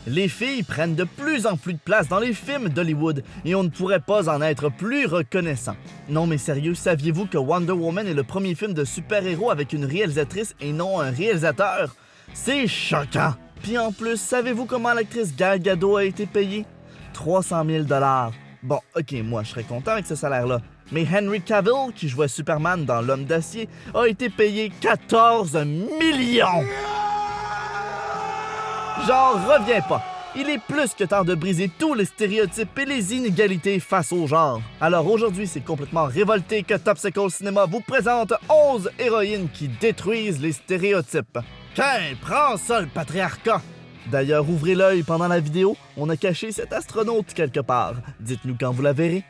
Les filles prennent de plus en plus de place dans les films d'Hollywood et on ne pourrait pas en être plus reconnaissant. Non mais sérieux, saviez-vous que Wonder Woman est le premier film de super-héros avec une réalisatrice et non un réalisateur? C'est choquant! Puis en plus, savez-vous comment l'actrice Gal Gadot a été payée? 300 000 $. Bon, ok, moi je serais content avec ce salaire-là. Mais Henry Cavill, qui jouait Superman dans L'Homme d'Acier, a été payé 14 millions! J'en reviens pas. Il est plus que temps de briser tous les stéréotypes et les inégalités face au genre. Alors aujourd'hui, c'est complètement révolté que Topsicle Cinéma vous présente 11 héroïnes qui détruisent les stéréotypes. Tiens, prends ça le patriarcat! D'ailleurs, ouvrez l'œil pendant la vidéo, on a caché cet astronaute quelque part. Dites-nous quand vous la verrez.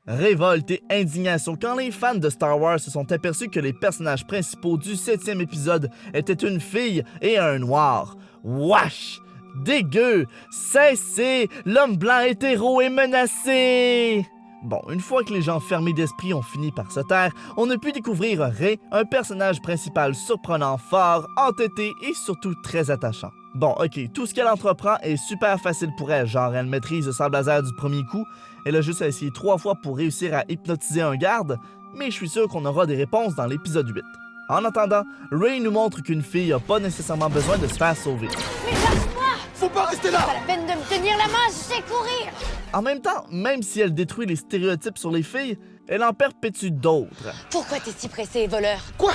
Révolte et indignation quand les fans de Star Wars se sont aperçus que les personnages principaux du 7e épisode étaient une fille et un noir. Wesh! Dégueu! Cessez! L'homme blanc hétéro est menacé! Bon, une fois que les gens fermés d'esprit ont fini par se taire, on a pu découvrir Rey, un personnage principal surprenant, fort, entêté et surtout très attachant. Bon, ok, tout ce qu'elle entreprend est super facile pour elle, genre elle maîtrise le sable laser du premier coup, elle a juste à essayer 3 fois pour réussir à hypnotiser un garde, mais je suis sûr qu'on aura des réponses dans l'épisode 8. En attendant, Rey nous montre qu'une fille n'a pas nécessairement besoin de se faire sauver. Mais lâche-moi! Faut pas rester là! Pas la peine de me tenir la main, je sais courir! En même temps, même si elle détruit les stéréotypes sur les filles, elle en perpétue d'autres. Pourquoi t'es si pressé, voleur? Quoi?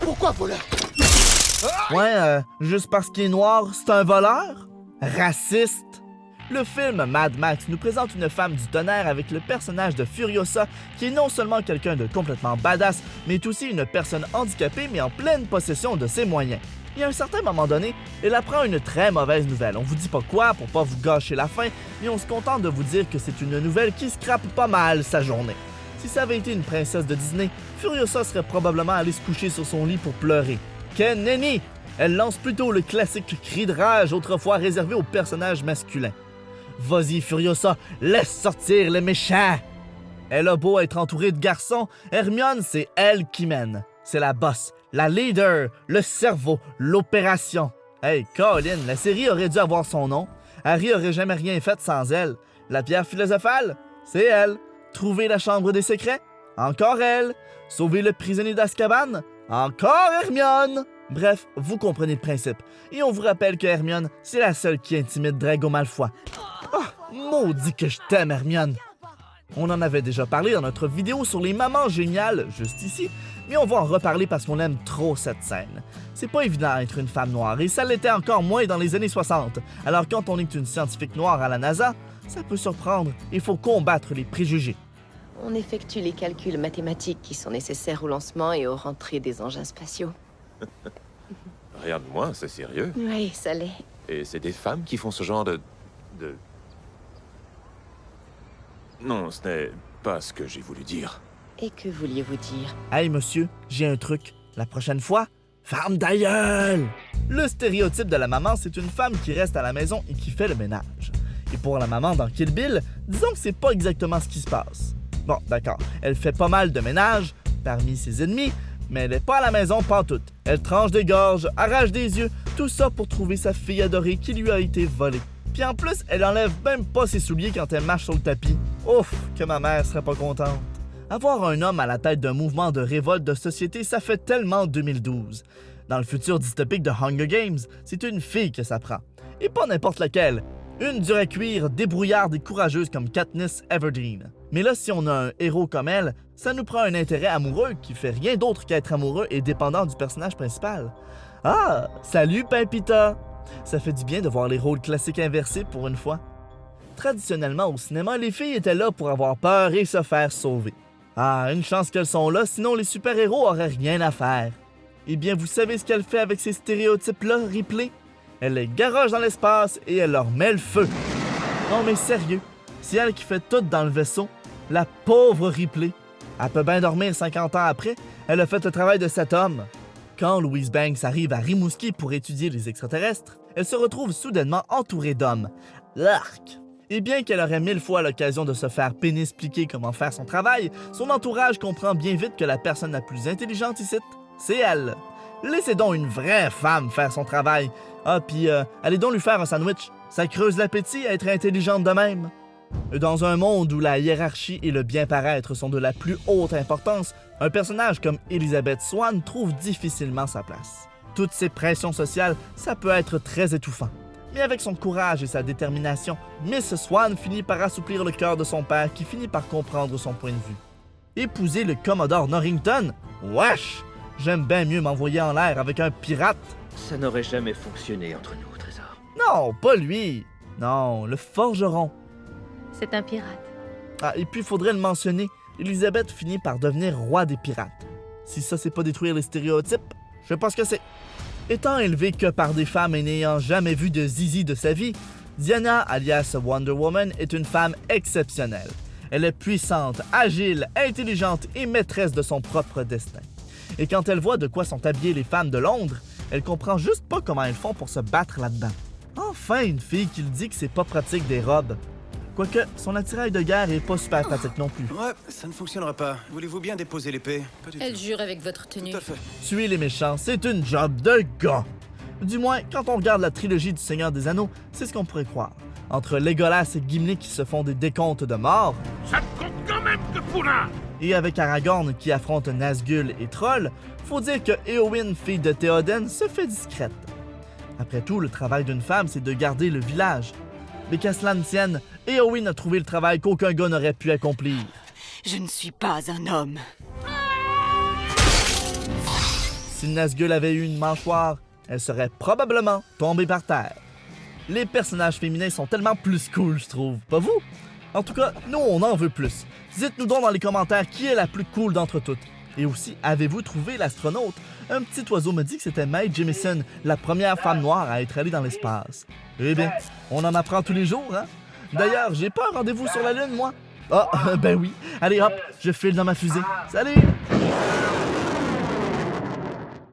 Pourquoi voleur? Ouais, juste parce qu'il est noir, c'est un voleur? Raciste? Le film Mad Max nous présente une femme du tonnerre avec le personnage de Furiosa, qui est non seulement quelqu'un de complètement badass, mais est aussi une personne handicapée mais en pleine possession de ses moyens. Et à un certain moment donné, elle apprend une très mauvaise nouvelle. On vous dit pas quoi pour pas vous gâcher la fin, mais on se contente de vous dire que c'est une nouvelle qui scrape pas mal sa journée. Si ça avait été une princesse de Disney, Furiosa serait probablement allée se coucher sur son lit pour pleurer. Que nenni! Elle lance plutôt le classique cri de rage autrefois réservé aux personnages masculins. Vas-y Furiosa, laisse sortir les méchants! Elle a beau être entourée de garçons, Hermione, c'est elle qui mène. C'est la boss, la leader, le cerveau, l'opération. Hey, Colin, la série aurait dû avoir son nom. Harry aurait jamais rien fait sans elle. La pierre philosophale, c'est elle. Trouver la chambre des secrets, encore elle. Sauver le prisonnier d'Azkaban, encore Hermione. Bref, vous comprenez le principe. Et on vous rappelle que Hermione, c'est la seule qui intimide Drago Malfoy. Oh, maudit que je t'aime, Hermione. On en avait déjà parlé dans notre vidéo sur les mamans géniales, juste ici, mais on va en reparler parce qu'on aime trop cette scène. C'est pas évident d'être une femme noire, et ça l'était encore moins dans les années 60. Alors quand on est une scientifique noire à la NASA, ça peut surprendre, il faut combattre les préjugés. On effectue les calculs mathématiques qui sont nécessaires au lancement et aux rentrées des engins spatiaux. Rien de moins, c'est sérieux. Oui, ça l'est. Et c'est des femmes qui font ce genre de... Non, ce n'est pas ce que j'ai voulu dire. Et que vouliez-vous dire? Hey monsieur, j'ai un truc. La prochaine fois, ferme ta gueule! Le stéréotype de la maman, c'est une femme qui reste à la maison et qui fait le ménage. Et pour la maman dans Kill Bill, disons que c'est pas exactement ce qui se passe. Bon, d'accord, elle fait pas mal de ménage parmi ses ennemis, mais elle est pas à la maison pantoute. Elle tranche des gorges, arrache des yeux, tout ça pour trouver sa fille adorée qui lui a été volée. Puis en plus, elle enlève même pas ses souliers quand elle marche sur le tapis. Ouf, que ma mère serait pas contente. Avoir un homme à la tête d'un mouvement de révolte de société, ça fait tellement 2012. Dans le futur dystopique de Hunger Games, c'est une fille que ça prend. Et pas n'importe laquelle. Une dure à cuire, débrouillarde et courageuse comme Katniss Everdeen. Mais là, si on a un héros comme elle, ça nous prend un intérêt amoureux qui fait rien d'autre qu'être amoureux et dépendant du personnage principal. Ah, salut Pimpita! Ça fait du bien de voir les rôles classiques inversés pour une fois. Traditionnellement au cinéma, les filles étaient là pour avoir peur et se faire sauver. Ah, une chance qu'elles sont là, sinon les super-héros auraient rien à faire. Eh bien, vous savez ce qu'elle fait avec ces stéréotypes-là, Ripley? Elle les garoche dans l'espace et elle leur met le feu. Non mais sérieux, c'est elle qui fait tout dans le vaisseau. La pauvre Ripley. Elle peut bien dormir 50 ans après, elle a fait le travail de cet homme. Quand Louise Banks arrive à Rimouski pour étudier les extraterrestres, elle se retrouve soudainement entourée d'hommes. L'arc! Et bien qu'elle aurait 1000 fois l'occasion de se faire pénexpliquer comment faire son travail, son entourage comprend bien vite que la personne la plus intelligente ici, c'est elle. Laissez donc une vraie femme faire son travail. Ah, puis allez donc lui faire un sandwich. Ça creuse l'appétit à être intelligente de même. Dans un monde où la hiérarchie et le bien-paraître sont de la plus haute importance, un personnage comme Elizabeth Swann trouve difficilement sa place. Toutes ces pressions sociales, ça peut être très étouffant. Mais avec son courage et sa détermination, Miss Swann finit par assouplir le cœur de son père qui finit par comprendre son point de vue. Épouser le Commodore Norrington? Wesh! J'aime bien mieux m'envoyer en l'air avec un pirate. Ça n'aurait jamais fonctionné entre nous, Trésor. Non, pas lui. Non, le forgeron. C'est un pirate. Ah, et puis il faudrait le mentionner, Elizabeth finit par devenir roi des pirates. Si ça, c'est pas détruire les stéréotypes, je sais pas ce que c'est. Étant élevée que par des femmes et n'ayant jamais vu de zizi de sa vie, Diana, alias Wonder Woman, est une femme exceptionnelle. Elle est puissante, agile, intelligente et maîtresse de son propre destin. Et quand elle voit de quoi sont habillées les femmes de Londres, elle comprend juste pas comment elles font pour se battre là-dedans. Enfin, une fille qui le dit que c'est pas pratique des robes. Quoique, son attirail de guerre est pas super pratique non plus. Ouais, ça ne fonctionnera pas. Voulez-vous bien déposer l'épée? Pas du Elle tout. jure avec votre tenue. Tout à fait. Tuer les méchants, c'est une job de gars. Du moins, quand on regarde la trilogie du Seigneur des Anneaux, c'est ce qu'on pourrait croire. Entre Legolas et Gimli qui se font des décomptes de morts, Ça ne compte quand même que pour un! et avec Aragorn qui affronte Nazgûl et Troll, faut dire que Éowyn, fille de Théoden, se fait discrète. Après tout, le travail d'une femme, c'est de garder le village. Mais qu'à cela ne tienne, Éowyn a trouvé le travail qu'aucun gars n'aurait pu accomplir. Je ne suis pas un homme. Si Nazgûl avait eu une mâchoire, elle serait probablement tombée par terre. Les personnages féminins sont tellement plus cool, je trouve, pas vous? En tout cas, nous, on en veut plus. Dites-nous donc dans les commentaires qui est la plus cool d'entre toutes. Et aussi, avez-vous trouvé l'astronaute? Un petit oiseau me dit que c'était Mae Jemison, la première femme noire à être allée dans l'espace. Eh bien, on en apprend tous les jours, hein? D'ailleurs, j'ai pas un rendez-vous sur la Lune, moi. Ah, ben oui. Allez hop, je file dans ma fusée. Salut!